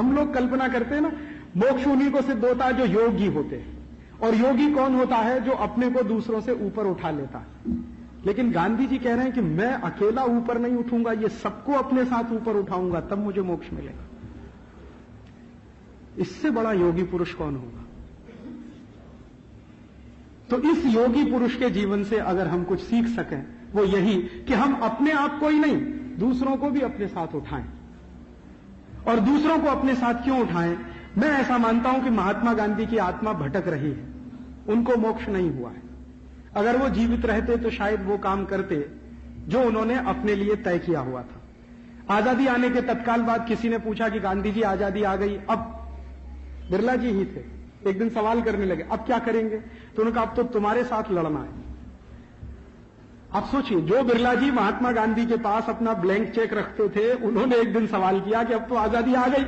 हम लोग कल्पना करते हैं ना, मोक्ष उन्हीं को सिद्ध होता है जो योगी होते हैं। और योगी कौन होता है? जो अपने को दूसरों से ऊपर उठा लेता है। लेकिन गांधी जी कह रहे हैं कि मैं अकेला ऊपर नहीं उठूंगा, ये सबको अपने साथ ऊपर उठाऊंगा, तब मुझे मोक्ष मिलेगा। इससे बड़ा योगी पुरुष कौन होगा? तो इस योगी पुरुष के जीवन से अगर हम कुछ सीख सकें, वो यही कि हम अपने आप को ही नहीं, दूसरों को भी अपने साथ उठाएं। और दूसरों को अपने साथ क्यों उठाएं? मैं ऐसा मानता हूं कि महात्मा गांधी की आत्मा भटक रही है, उनको मोक्ष नहीं हुआ है। अगर वो जीवित रहते तो शायद वो काम करते जो उन्होंने अपने लिए तय किया हुआ था। आजादी आने के तत्काल बाद किसी ने पूछा कि गांधी जी आजादी आ गई, अब बिरला जी ही थे, एक दिन सवाल करने लगे, अब क्या करेंगे? तो उन्होंने कहा अब तो तुम्हारे साथ लड़ना है। आप सोचिए, जो बिरला जी महात्मा गांधी के पास अपना ब्लैंक चेक रखते थे, उन्होंने एक दिन सवाल किया कि अब तो आजादी आ गई।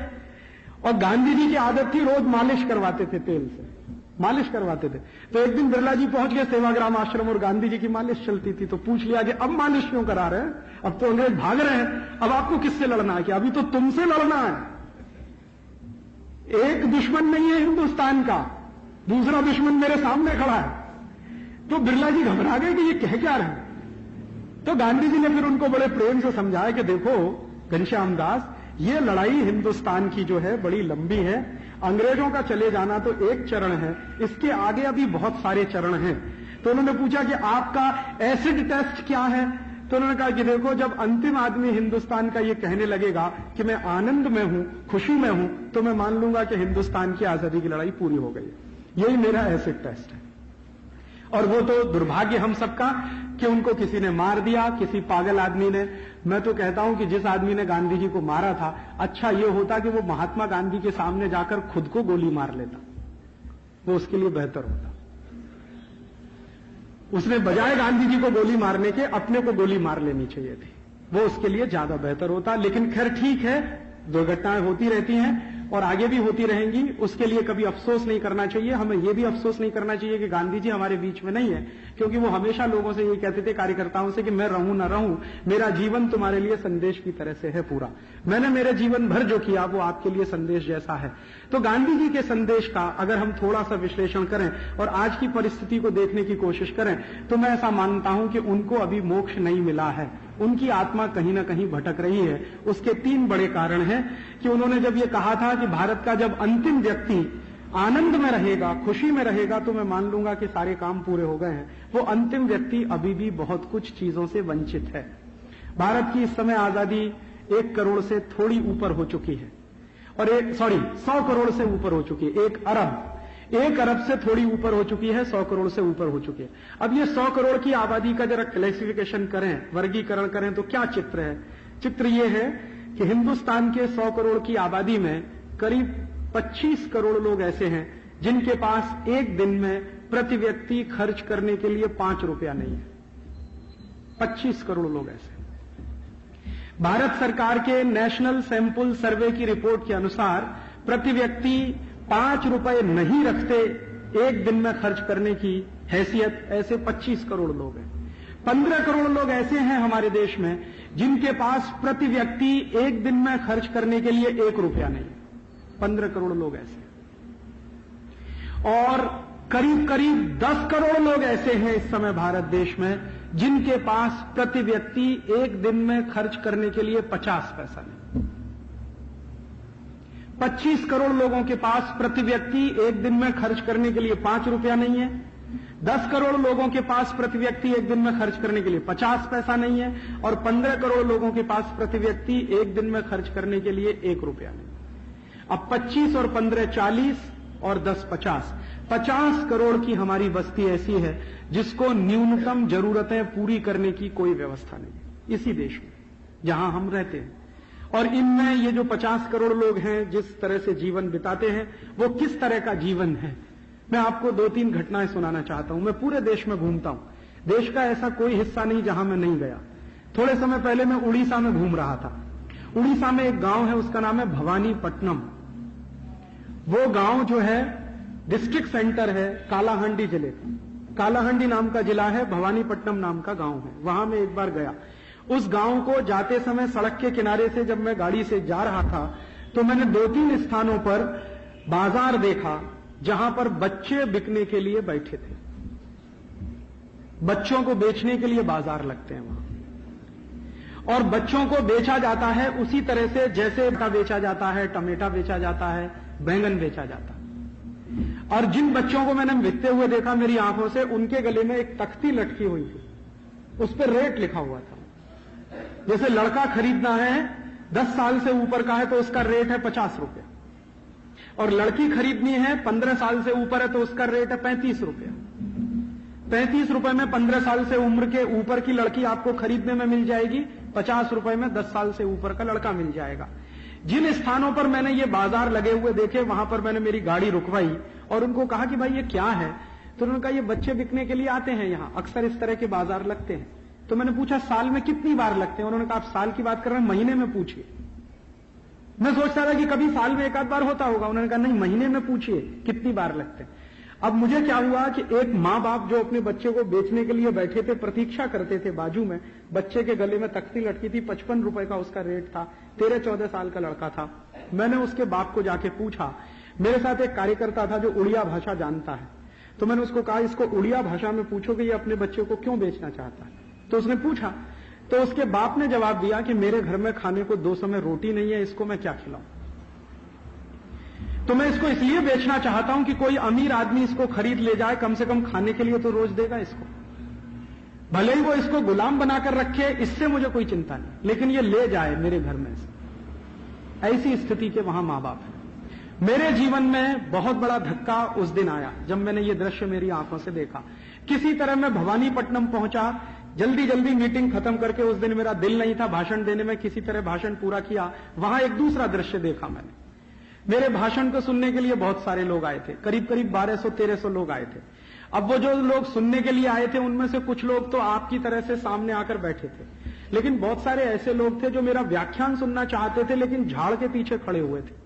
और गांधी जी की आदत थी रोज मालिश करवाते थे, तेल से मालिश करवाते थे। तो एक दिन बिरला जी पहुंच गए सेवाग्राम आश्रम और गांधी जी की मालिश चलती थी, तो पूछ लिया कि अब मालिश क्यों करा रहे हैं? अब तो अंग्रेज भाग रहे हैं, अब आपको किससे लड़ना है? कि अभी तो तुमसे लड़ना है। एक दुश्मन नहीं है हिंदुस्तान का, दूसरा दुश्मन मेरे सामने खड़ा है। तो बिरला जी घबरा गए कि ये कह क्या रहे हैं। तो गांधी जी ने फिर उनको बड़े प्रेम से समझाया कि देखो घनश्याम दास, ये लड़ाई हिंदुस्तान की जो है बड़ी लंबी है। अंग्रेजों का चले जाना तो एक चरण है, इसके आगे अभी बहुत सारे चरण हैं। तो उन्होंने पूछा कि आपका एसिड टेस्ट क्या है? तो उन्होंने कहा कि देखो, जब अंतिम आदमी हिंदुस्तान का ये कहने लगेगा कि मैं आनंद में हूं, खुशी में हूं, तो मैं मान लूंगा कि हिंदुस्तान की आजादी की लड़ाई पूरी हो गई। यही मेरा एसिड टेस्ट है। और वो तो दुर्भाग्य हम सबका कि उनको किसी ने मार दिया, किसी पागल आदमी ने। मैं तो कहता हूं कि जिस आदमी ने गांधी जी को मारा था, अच्छा ये होता कि वो महात्मा गांधी के सामने जाकर खुद को गोली मार लेता, वो उसके लिए बेहतर होता। उसने बजाय गांधी जी को गोली मारने के अपने को गोली मार लेनी चाहिए थी, वो उसके लिए ज्यादा बेहतर होता। लेकिन खैर ठीक है, दुर्घटनाएं होती रहती हैं और आगे भी होती रहेंगी, उसके लिए कभी अफसोस नहीं करना चाहिए। हमें यह भी अफसोस नहीं करना चाहिए कि गांधी जी हमारे बीच में नहीं है, क्योंकि वो हमेशा लोगों से ये कहते थे, कार्यकर्ताओं से, कि मैं रहूं ना रहूं, मेरा जीवन तुम्हारे लिए संदेश की तरह से है पूरा। मैंने मेरे जीवन भर जो किया वो आपके लिए संदेश जैसा है। तो गांधी जी के संदेश का अगर हम थोड़ा सा विश्लेषण करें और आज की परिस्थिति को देखने की कोशिश करें, तो मैं ऐसा मानता हूं कि उनको अभी मोक्ष नहीं मिला है, उनकी आत्मा कहीं ना कहीं भटक रही है। उसके 3 बड़े कारण हैं कि उन्होंने जब ये कहा था कि भारत का जब अंतिम व्यक्ति आनंद में रहेगा, खुशी में रहेगा, तो मैं मान लूंगा कि सारे काम पूरे हो गए हैं। वो अंतिम व्यक्ति अभी भी बहुत कुछ चीजों से वंचित है। भारत की इस समय आजादी 1 करोड़ से थोड़ी ऊपर हो चुकी है, और 100 करोड़ से ऊपर हो चुकी है। 1 अरब से थोड़ी ऊपर हो चुकी है, 100 करोड़ से ऊपर हो चुकी है। अब ये 100 करोड़ की आबादी का जरा क्लासिफिकेशन करें, वर्गीकरण करें, तो क्या चित्र है? चित्र ये है कि हिंदुस्तान के 100 करोड़ की आबादी में करीब 25 करोड़ लोग ऐसे हैं जिनके पास एक दिन में प्रति व्यक्ति खर्च करने के लिए 5 रुपया नहीं है। 25 करोड़ लोग ऐसे हैं। भारत सरकार के नेशनल सैंपल सर्वे की रिपोर्ट के अनुसार प्रति व्यक्ति 5 रुपए नहीं रखते एक दिन में खर्च करने की हैसियत, ऐसे 25 करोड़ लोग हैं। 15 करोड़ लोग ऐसे हैं हमारे देश में जिनके पास प्रति व्यक्ति एक दिन में खर्च करने के लिए 1 रुपया नहीं है। 15 करोड़ लोग ऐसे हैं। और करीब करीब 10 करोड़ लोग ऐसे हैं इस समय भारत देश में जिनके पास प्रति व्यक्ति एक दिन में खर्च करने के लिए 50 पैसा नहीं। 25 करोड़ लोगों के पास प्रति व्यक्ति एक दिन में खर्च करने के लिए 5 रुपया नहीं है। 10 करोड़ लोगों के पास प्रति व्यक्ति एक दिन में खर्च करने के लिए 50 पैसा नहीं है। और 15 करोड़ लोगों के पास प्रति व्यक्ति एक दिन में खर्च करने के लिए 1 रुपया नहीं। अब 25 और 15 40 और 10 50, 50 करोड़ की हमारी बस्ती ऐसी है जिसको न्यूनतम जरूरतें पूरी करने की कोई व्यवस्था नहीं इसी देश में जहां हम रहते हैं। और इनमें ये जो 50 करोड़ लोग हैं जिस तरह से जीवन बिताते हैं, वो किस तरह का जीवन है, मैं आपको 2-3 घटनाएं सुनाना चाहता हूं। मैं पूरे देश में घूमता हूं, देश का ऐसा कोई हिस्सा नहीं जहां मैं नहीं गया। थोड़े समय पहले मैं उड़ीसा में घूम रहा था। उड़ीसा में एक गांव है, उसका नाम है भवानीपट्टनम। वो गांव जो है डिस्ट्रिक्ट सेंटर है कालाहांडी जिले का। कालाहांडी नाम का जिला है, भवानीपट्टनम नाम का गांव है। वहां मैं एक बार गया। उस गांव को जाते समय सड़क के किनारे से जब मैं गाड़ी से जा रहा था तो मैंने 2-3 स्थानों पर बाजार देखा जहां पर बच्चे बिकने के लिए बैठे थे। बच्चों को बेचने के लिए बाजार लगते हैं वहां, और बच्चों को बेचा जाता है उसी तरह से जैसे बेचा जाता है, टमेटा बेचा जाता है, बैंगन बेचा जाता है। और जिन बच्चों को मैंने बिकते हुए देखा मेरी आंखों से, उनके गले में एक तख्ती लटकी हुई थी, उस पर रेट लिखा हुआ था। जैसे लड़का खरीदना है 10 साल से ऊपर का है तो उसका रेट है 50 रुपया, और लड़की खरीदनी है 15 साल से ऊपर है तो उसका रेट है 35 रुपया। 35 रुपए में 15 साल से उम्र के ऊपर की लड़की आपको खरीदने में मिल जाएगी, 50 रुपए में 10 साल से ऊपर का लड़का मिल जाएगा। जिन स्थानों पर मैंने ये बाजार लगे हुए देखे, वहां पर मैंने मेरी गाड़ी रुकवाई और उनको कहा कि भाई ये क्या है? तो उन्होंने कहा ये बच्चे बिकने के लिए आते हैं, यहां अक्सर इस तरह के बाजार लगते हैं। तो मैंने पूछा साल में कितनी बार लगते हैं? उन्होंने कहा आप साल की बात कर रहे हैं, महीने में पूछिए। मैं सोचता था कि कभी साल में एक आध बार होता होगा। उन्होंने कहा नहीं, महीने में पूछिए कितनी बार लगते हैं। अब मुझे क्या हुआ कि एक मां बाप जो अपने बच्चे को बेचने के लिए बैठे थे, प्रतीक्षा करते थे, बाजू में बच्चे के गले में तख्ती लटकी थी, 55 रुपए का उसका रेट था, 13-14 साल का लड़का था। मैंने उसके बाप को जाके पूछा, मेरे साथ एक कार्यकर्ता था जो उड़िया भाषा जानता है, तो मैंने उसको कहा इसको उड़िया भाषा में पूछो कि ये अपने बच्चे को क्यों बेचना चाहता है। तो उसने पूछा, तो उसके बाप ने जवाब दिया कि मेरे घर में खाने को 2 समय रोटी नहीं है, इसको मैं क्या खिलाऊं? तो मैं इसको इसलिए बेचना चाहता हूं कि कोई अमीर आदमी इसको खरीद ले जाए, कम से कम खाने के लिए तो रोज देगा इसको, भले ही वो इसको गुलाम बनाकर रखे, इससे मुझे कोई चिंता नहीं, लेकिन ये ले जाए मेरे घर में से। ऐसी स्थिति के वहां मां बाप है। मेरे जीवन में बहुत बड़ा धक्का उस दिन आया जब मैंने ये दृश्य मेरी आंखों से देखा। किसी तरह मैं भवानीपट्टनम पहुंचा, जल्दी जल्दी मीटिंग खत्म करके, उस दिन मेरा दिल नहीं था भाषण देने में, किसी तरह भाषण पूरा किया। वहां एक दूसरा दृश्य देखा मैंने। मेरे भाषण को सुनने के लिए बहुत सारे लोग आए थे, करीब करीब 1200-1300 लोग आए थे। अब वो जो लोग सुनने के लिए आए थे उनमें से कुछ लोग तो आपकी तरह से सामने आकर बैठे थे, लेकिन बहुत सारे ऐसे लोग थे जो मेरा व्याख्यान सुनना चाहते थे लेकिन झाड़ के पीछे खड़े हुए थे।